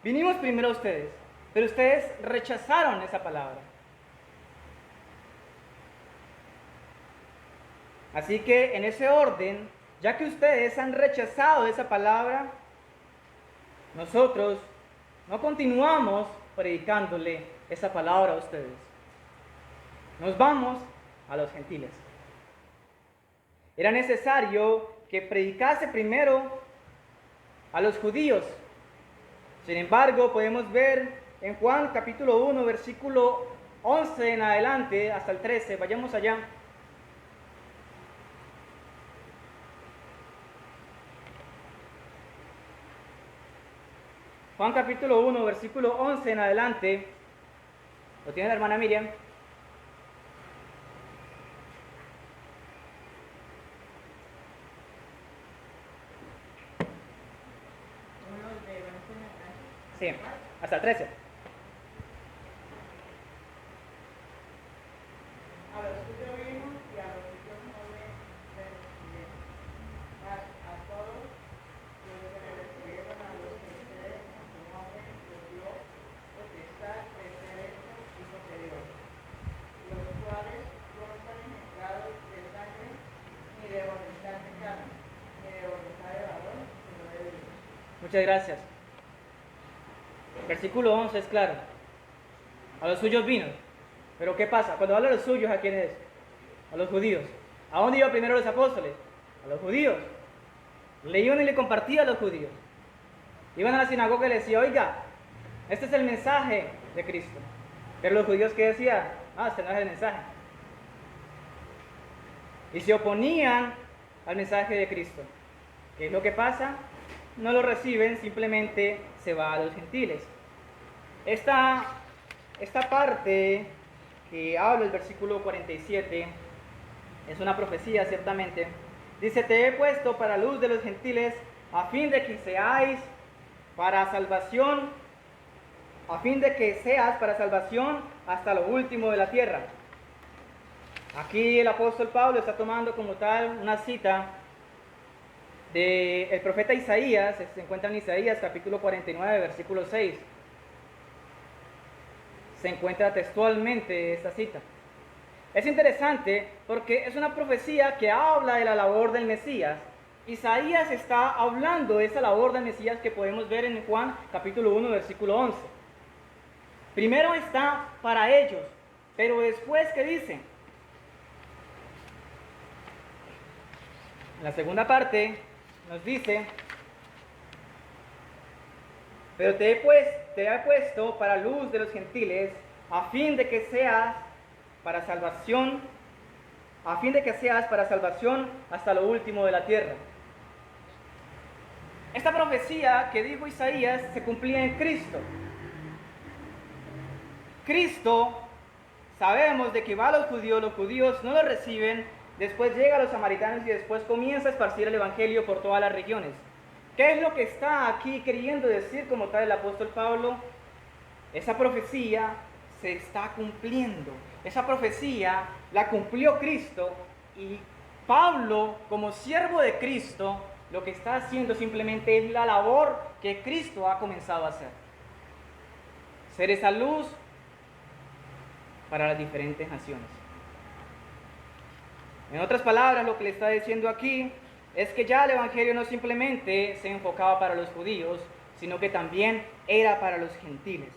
Vinimos primero a ustedes, pero ustedes rechazaron esa palabra. Así que en ese orden, ya que ustedes han rechazado esa palabra, nosotros no continuamos predicándole esa palabra a ustedes. Nos vamos a los gentiles. Era necesario que predicase primero a los judíos. Sin embargo, podemos ver en Juan capítulo 1, versículo 11 en adelante hasta el 13. Vayamos allá. Juan capítulo 1, versículo 11 en adelante. ¿Lo tiene la hermana Miriam? Sí, hasta el 13. A los suyos vino y a los suyos no le recibieron. Mas a todos los que le recibieron, a los que ustedes en su nombre les dio potestad de ser hechos hijos de Dios, los cuales no son engendrados de sangre, ni de voluntad de carne, ni de voluntad de varón, sino de Dios. Muchas gracias. Versículo 11 es claro. A los suyos vino. Pero ¿qué pasa? Cuando habla de los suyos, ¿a quién es? A los judíos. ¿A dónde iban primero los apóstoles? A los judíos. Le iban y le compartían a los judíos. Iban a la sinagoga y le decían, oiga, este es el mensaje de Cristo. Pero los judíos, ¿qué decían? Este no es el mensaje. Y se oponían al mensaje de Cristo. ¿Qué es lo que pasa? No lo reciben, simplemente se va a los gentiles. Esta parte que habla el versículo 47 es una profecía, ciertamente. Dice, te he puesto para luz de los gentiles, a fin de que seas para salvación hasta lo último de la tierra. Aquí el apóstol Pablo está tomando como tal una cita del profeta Isaías. Se encuentra en Isaías capítulo 49, versículo 6. Se encuentra textualmente esta cita. Es interesante porque es una profecía que habla de la labor del Mesías. Isaías está hablando de esa labor del Mesías que podemos ver en Juan capítulo 1, versículo 11. Primero está para ellos, pero después, ¿qué dice? En la segunda parte nos dice, pero te he puesto para luz de los gentiles, a fin de que seas para salvación hasta lo último de la tierra. Esta profecía que dijo Isaías se cumplía en Cristo. Cristo, sabemos de que va a los judíos no lo reciben, después llega a los samaritanos y después comienza a esparcir el evangelio por todas las regiones. ¿Qué es lo que está aquí queriendo decir como tal el apóstol Pablo? Esa profecía se está cumpliendo. Esa profecía la cumplió Cristo y Pablo, como siervo de Cristo, lo que está haciendo simplemente es la labor que Cristo ha comenzado a hacer. Ser esa luz para las diferentes naciones. En otras palabras, lo que le está diciendo aquí es que ya el Evangelio no simplemente se enfocaba para los judíos, sino que también era para los gentiles.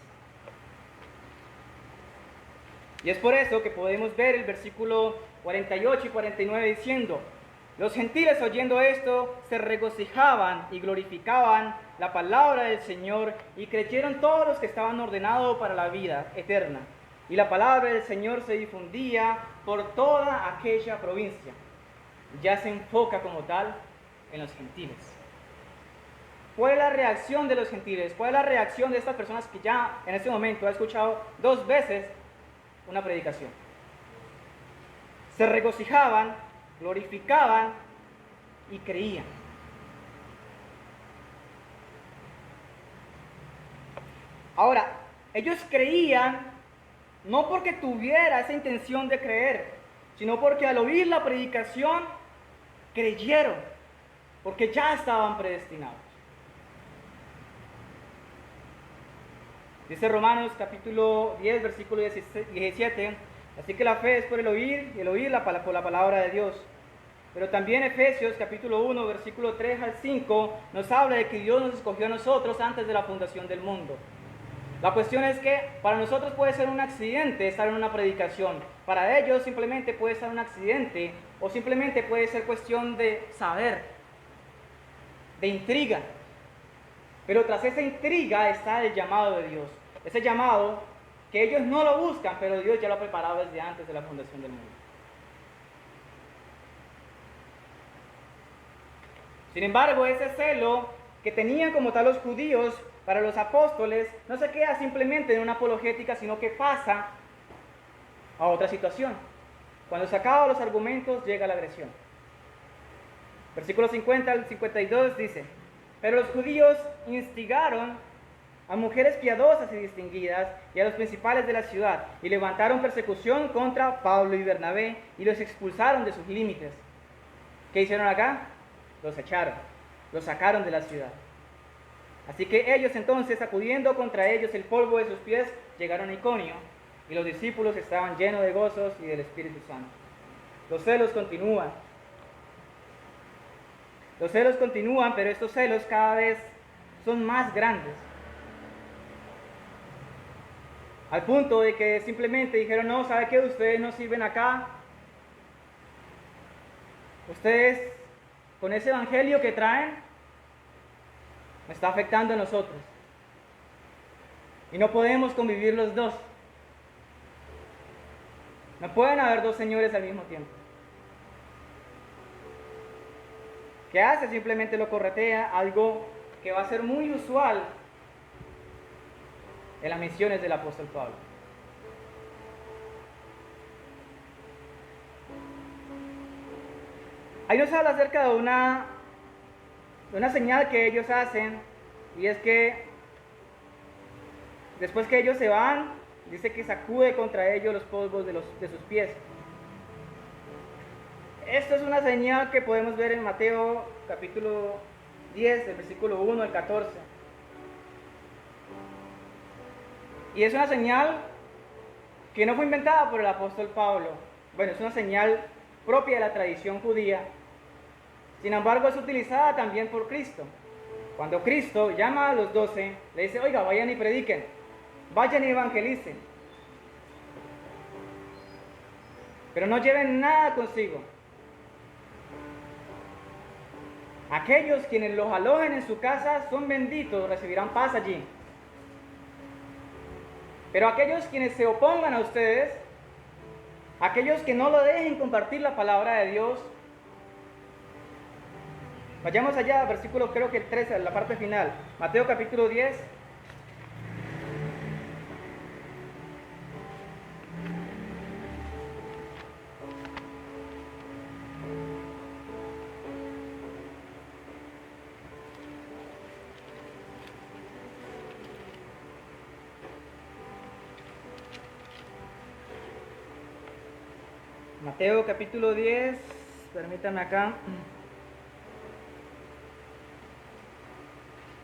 Y es por eso que podemos ver el versículo 48 y 49 diciendo: los gentiles oyendo esto se regocijaban y glorificaban la palabra del Señor, y creyeron todos los que estaban ordenados para la vida eterna. Y la palabra del Señor se difundía por toda aquella provincia. Ya se enfoca como tal en los gentiles. ¿Cuál es la reacción de los gentiles? ¿Cuál es la reacción de estas personas que ya en este momento ha escuchado 2 veces una predicación? Se regocijaban, glorificaban y creían. Ahora, ellos creían no porque tuviera esa intención de creer, sino porque al oír la predicación creyeron, porque ya estaban predestinados. Dice Romanos capítulo 10, versículo 17, así que la fe es por el oír, y el oír por la palabra de Dios. Pero también Efesios capítulo 1, versículo 3 al 5, nos habla de que Dios nos escogió a nosotros antes de la fundación del mundo. La cuestión es que para nosotros puede ser un accidente estar en una predicación. Para ellos simplemente puede ser un accidente, o simplemente puede ser cuestión de saber, de intriga. Pero tras esa intriga está el llamado de Dios. Ese llamado que ellos no lo buscan, pero Dios ya lo ha preparado desde antes de la fundación del mundo. Sin embargo, ese celo que tenían como tal los judíos para los apóstoles no se queda simplemente en una apologética, sino que pasa a otra situación. Cuando se acaban los argumentos, llega la agresión. Versículo 50 al 52 dice: pero los judíos instigaron a mujeres piadosas y distinguidas y a los principales de la ciudad, y levantaron persecución contra Pablo y Bernabé, y los expulsaron de sus límites. ¿Qué hicieron acá? Los echaron, los sacaron de la ciudad. Así que ellos entonces, sacudiendo contra ellos el polvo de sus pies, llegaron a Iconio, y los discípulos estaban llenos de gozos y del Espíritu Santo. Los celos continúan. Los celos continúan, pero estos celos cada vez son más grandes. Al punto de que simplemente dijeron: no, ¿sabe qué? Ustedes no sirven acá. Ustedes, con ese evangelio que traen, me está afectando a nosotros. Y no podemos convivir los dos. No pueden haber 2 señores al mismo tiempo. ¿Qué hace? Simplemente lo corretea, algo que va a ser muy usual en las misiones del apóstol Pablo. Ahí nos habla acerca de una señal que ellos hacen, y es que después que ellos se van, dice que sacude contra ellos los polvos de sus pies. Esto es una señal que podemos ver en Mateo capítulo 10, del versículo 1 al 14. Y es una señal que no fue inventada por el apóstol Pablo. Bueno, es una señal propia de la tradición judía. Sin embargo, es utilizada también por Cristo. Cuando Cristo llama a los 12, le dice: oiga, vayan y prediquen, vayan y evangelicen, pero no lleven nada consigo. Aquellos quienes los alojen en su casa son benditos, recibirán paz allí. Pero aquellos quienes se opongan a ustedes, aquellos que no lo dejen compartir la palabra de Dios, vayamos allá, versículo creo que el 13, la parte final, Mateo capítulo 10. Mateo capítulo 10, permítame acá.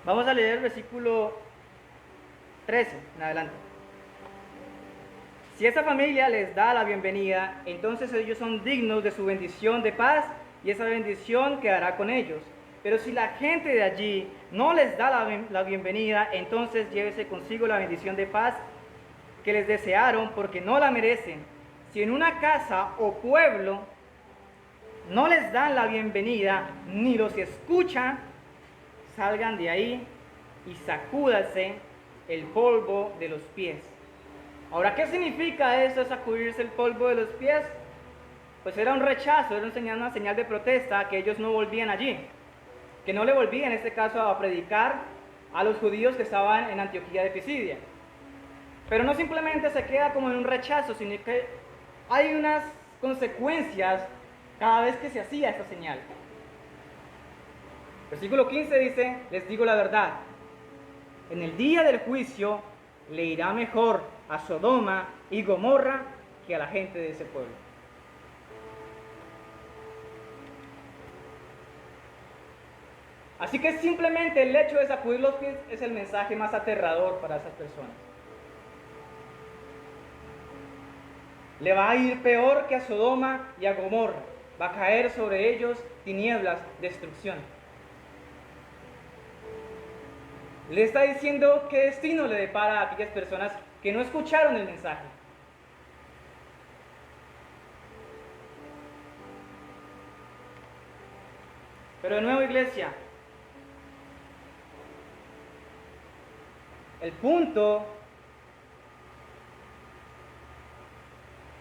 Vamos a leer el versículo 13 en adelante. Si esa familia les da la bienvenida, entonces ellos son dignos de su bendición de paz y esa bendición quedará con ellos. Pero si la gente de allí no les da la bienvenida, entonces llévese consigo la bendición de paz que les desearon porque no la merecen. Si en una casa o pueblo no les dan la bienvenida ni los escuchan, salgan de ahí y sacúdanse el polvo de los pies. Ahora, ¿qué significa eso, sacudirse el polvo de los pies? Pues era un rechazo, era una señal de protesta que ellos no volvían allí, que no le volvían en este caso a predicar a los judíos que estaban en Antioquía de Pisidia. Pero no simplemente se queda como en un rechazo, sino que hay unas consecuencias cada vez que se hacía esta señal. Versículo 15 dice, les digo la verdad, en el día del juicio le irá mejor a Sodoma y Gomorra que a la gente de ese pueblo. Así que simplemente el hecho de sacudir los pies es el mensaje más aterrador para esas personas. Le va a ir peor que a Sodoma y a Gomorra. Va a caer sobre ellos tinieblas, destrucción. Le está diciendo qué destino le depara a aquellas personas que no escucharon el mensaje. Pero de nuevo, iglesia, el punto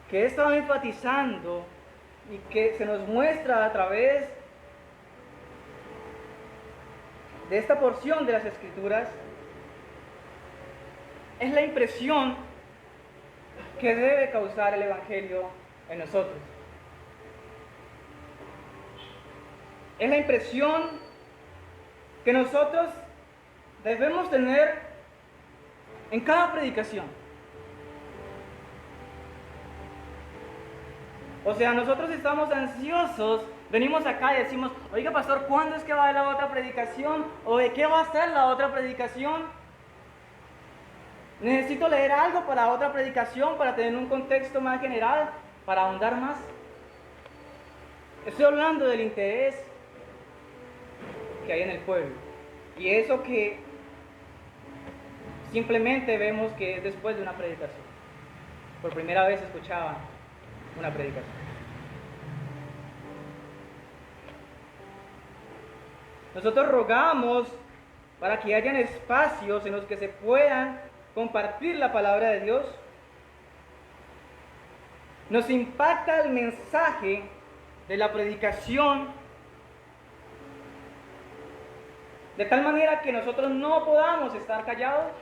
que he estado enfatizando y que se nos muestra a través de esta porción de las Escrituras es la impresión que debe causar el Evangelio en nosotros. Es la impresión que nosotros debemos tener en cada predicación. O sea, nosotros estamos ansiosos, venimos acá y decimos, oiga pastor, ¿cuándo es que va a haber la otra predicación? ¿O de qué va a ser la otra predicación? Necesito leer algo para la otra predicación, para tener un contexto más general, para ahondar más. Estoy hablando del interés que hay en el pueblo. Y eso que simplemente vemos que es después de una predicación. Por primera vez escuchaban una predicación. Nosotros rogamos para que hayan espacios en los que se puedan compartir la palabra de Dios. Nos impacta el mensaje de la predicación de tal manera que nosotros no podamos estar callados.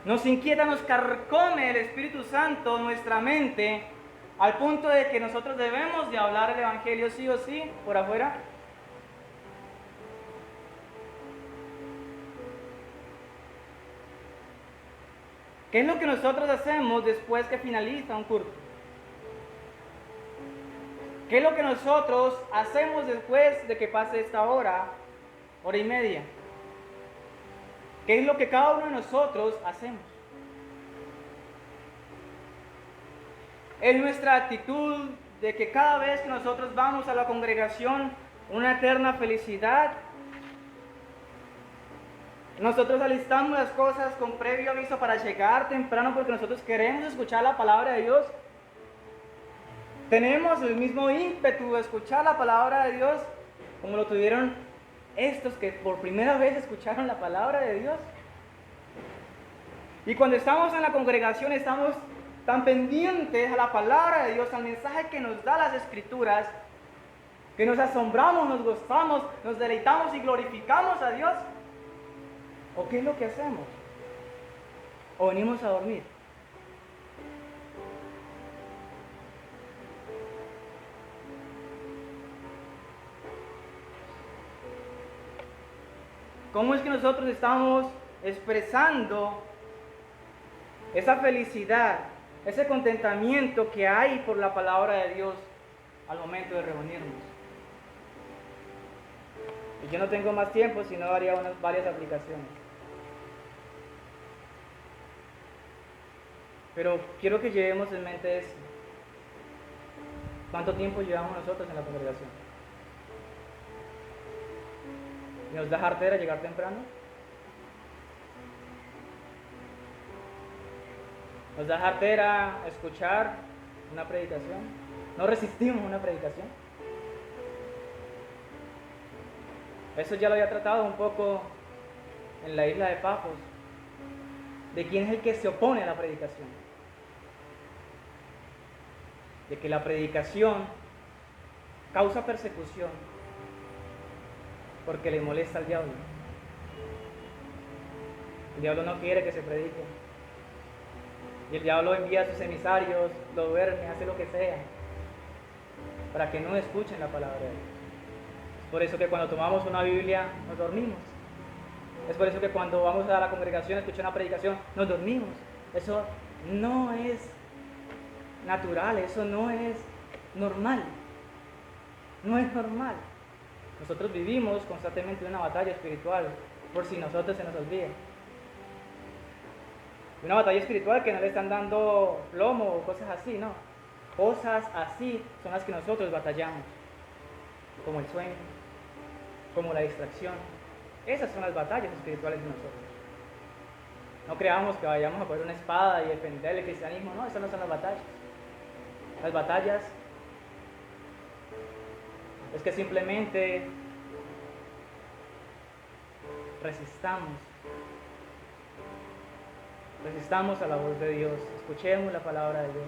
Nos inquieta, nos carcome el Espíritu Santo nuestra mente al punto de que nosotros debemos de hablar el Evangelio sí o sí por afuera. ¿Qué es lo que nosotros hacemos después que finaliza un culto? ¿Qué es lo que nosotros hacemos después de que pase esta hora y media? ¿Qué es lo que cada uno de nosotros hacemos? Es nuestra actitud de que cada vez que nosotros vamos a la congregación, una eterna felicidad. Nosotros alistamos las cosas con previo aviso para llegar temprano porque nosotros queremos escuchar la palabra de Dios. Tenemos el mismo ímpetu de escuchar la palabra de Dios como lo tuvieron estos que por primera vez escucharon la palabra de Dios. Y cuando estamos en la congregación estamos tan pendientes a la palabra de Dios, al mensaje que nos da las Escrituras, que nos asombramos, nos gozamos, nos deleitamos y glorificamos a Dios. ¿O qué es lo que hacemos? ¿O venimos a dormir? ¿Cómo es que nosotros estamos expresando esa felicidad, ese contentamiento que hay por la palabra de Dios al momento de reunirnos. Y yo no tengo más tiempo, sino haría varias aplicaciones. Pero quiero que llevemos en mente esto. ¿Cuánto tiempo llevamos nosotros en la congregación? ¿Nos da jartera llegar temprano? ¿Nos da jartera escuchar una predicación? ¿No resistimos una predicación? Eso ya lo había tratado un poco en la isla de Pafos, de quién es el que se opone a la predicación. De que la predicación causa persecución porque le molesta al diablo. El diablo no quiere que se predique. Y el diablo envía a sus emisarios, lo duerme, hace lo que sea, para que no escuchen la palabra de Dios. Es por eso que cuando tomamos una Biblia nos dormimos. Es por eso que cuando vamos a la congregación a escuchar una predicación nos dormimos. Eso no es natural, eso no es normal. No es normal. Nosotros vivimos constantemente una batalla espiritual, por si nosotros se nos olvida. Una batalla espiritual que no le están dando plomo o cosas así, no. Cosas así son las que nosotros batallamos, como el sueño, como la distracción. Esas son las batallas espirituales de nosotros. No creamos que vayamos a poner una espada y defender el cristianismo, no, esas no son las batallas. Las batallas es que simplemente resistamos a la voz de Dios, escuchemos la palabra de Dios.